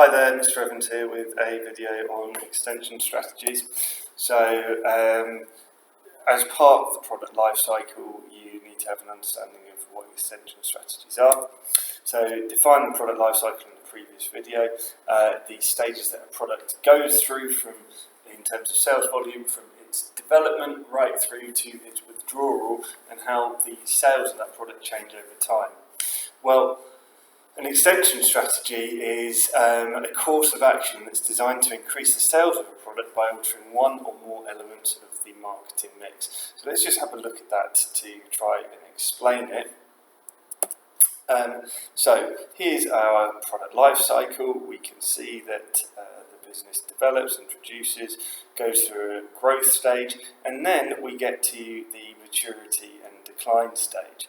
Hi there, Mr. Evans here with a video on extension strategies. So, as part of the product life cycle, you need to have an understanding of what extension strategies are. So, define the product life cycle in the previous video, the stages that a product goes through in terms of sales volume, from its development right through to its withdrawal, and how the sales of that product change over time. Well, an extension strategy is a course of action that's designed to increase the sales of a product by altering one or more elements of the marketing mix. So let's just have a look at that to try and explain it. So here's our product life cycle. We can see that the business develops, introduces, goes through a growth stage, and then we get to the maturity and decline stage.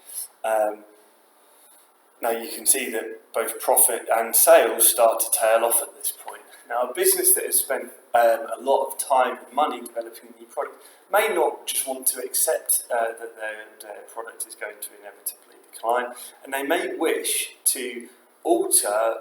Now you can see that both profit and sales start to tail off at this point. Now a business that has spent a lot of time and money developing a new product may not just want to accept that their product is going to inevitably decline, and they may wish to alter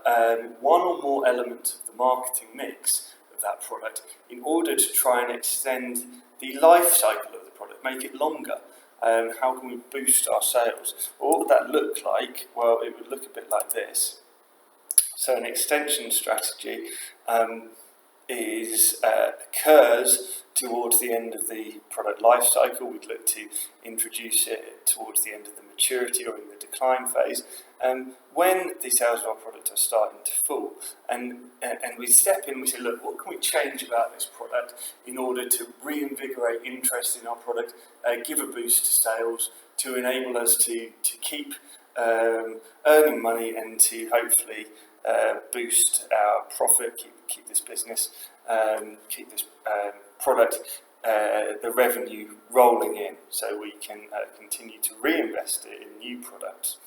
one or more elements of the marketing mix of that product in order to try and extend the life cycle of the product, make it longer. How can we boost our sales? Well, what would that look like? Well, it would look a bit like this. So an extension strategy occurs towards the end of the product life cycle. We'd look to introduce it towards the end of the maturity or in the decline phase, when the sales of our product are starting to fall. And we step in, we say, look, what can we change about this product in order to reinvigorate interest in our product, give a boost to sales, to enable us to keep earning money and to hopefully boost our profit, keep this business, keep this product, the revenue rolling in, so we can continue to reinvest it in new products.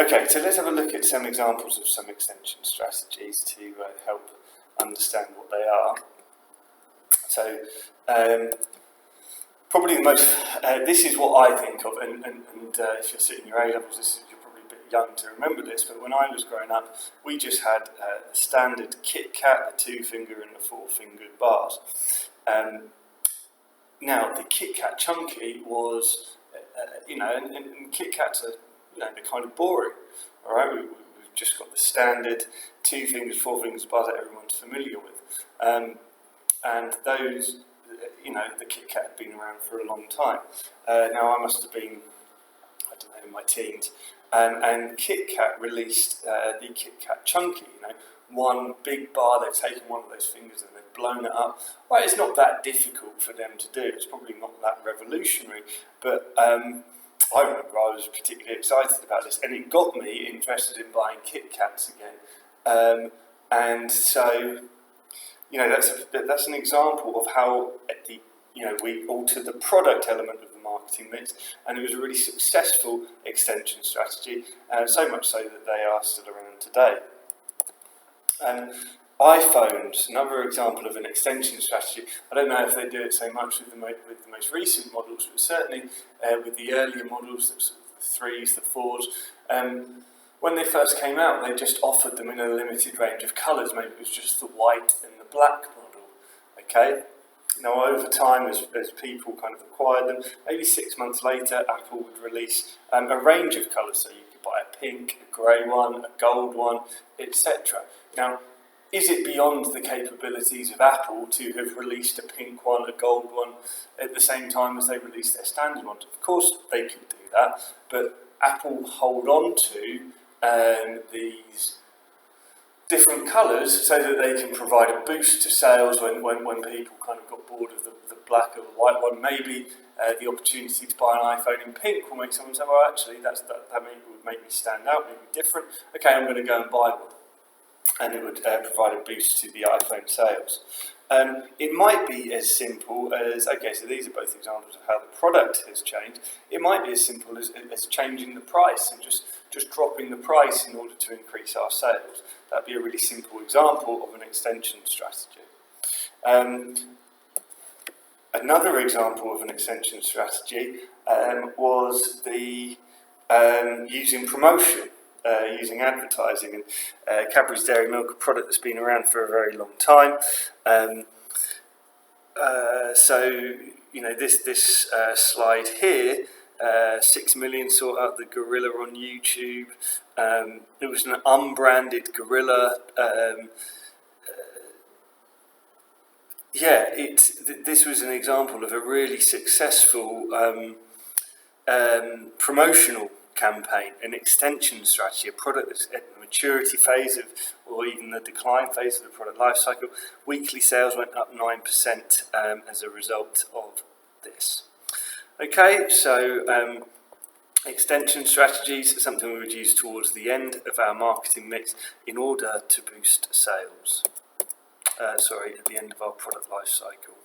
Okay, so let's have a look at some examples of some extension strategies to help understand what they are. So, probably the most, this is what I think of, and if you're sitting your A-levels, you're probably a bit young to remember this, but when I was growing up, we just had the standard Kit Kat, the 2-finger and the 4-fingered bars. Now, the Kit Kat Chunky was, and Kit Kats are, they're kind of boring. All right, we've just got the standard 2 fingers, 4 fingers bars that everyone's familiar with, and those, the Kit Kat had been around for a long time. Now I must have been, in my teens, and Kit Kat released the Kit Kat Chunky. One big bar. They've taken one of those fingers and they've blown it up. Well, it's not that difficult for them to do. It's probably not that revolutionary, but I remember I was particularly excited about this, and it got me interested in buying Kit Kats again. And so, that's an example of how we altered the product element of the marketing mix, and it was a really successful extension strategy, so much so that they are still around today. iPhones, another example of an extension strategy. I don't know if they do it so much with the most recent models, but certainly with the earlier models, the 3s, the 4s, when they first came out, they just offered them in a limited range of colours. Maybe it was just the white and the black model. Okay. Now, over time, as people kind of acquired them, maybe 6 months later, Apple would release a range of colours. So you could buy a pink, a grey one, a gold one, etc. Now, is it beyond the capabilities of Apple to have released a pink one, a gold one, at the same time as they released their standard ones? Of course, they could do that, but Apple hold on to these different colours so that they can provide a boost to sales when people kind of got bored of the black or the white one. Maybe the opportunity to buy an iPhone in pink will make someone say, well, actually, that would make me stand out, make me different. Okay, I'm going to go and buy one. And it would provide a boost to the iPhone sales. It might be as simple as, okay, so these are both examples of how the product has changed. It might be as simple as changing the price and just dropping the price in order to increase our sales. That'd be a really simple example of an extension strategy. Another example of an extension strategy was the using promotion using advertising. And Cadbury's Dairy Milk, a product that's been around for a very long time. So this slide here, 6 million sought out the gorilla on YouTube. It was an unbranded gorilla. This was an example of a really successful promotional campaign, an extension strategy, a product that's at the maturity phase or even the decline phase of the product life cycle. Weekly sales went up 9% as a result of this. Okay, so extension strategies are something we would use towards the end of our marketing mix in order to boost sales. At the end of our product life cycle.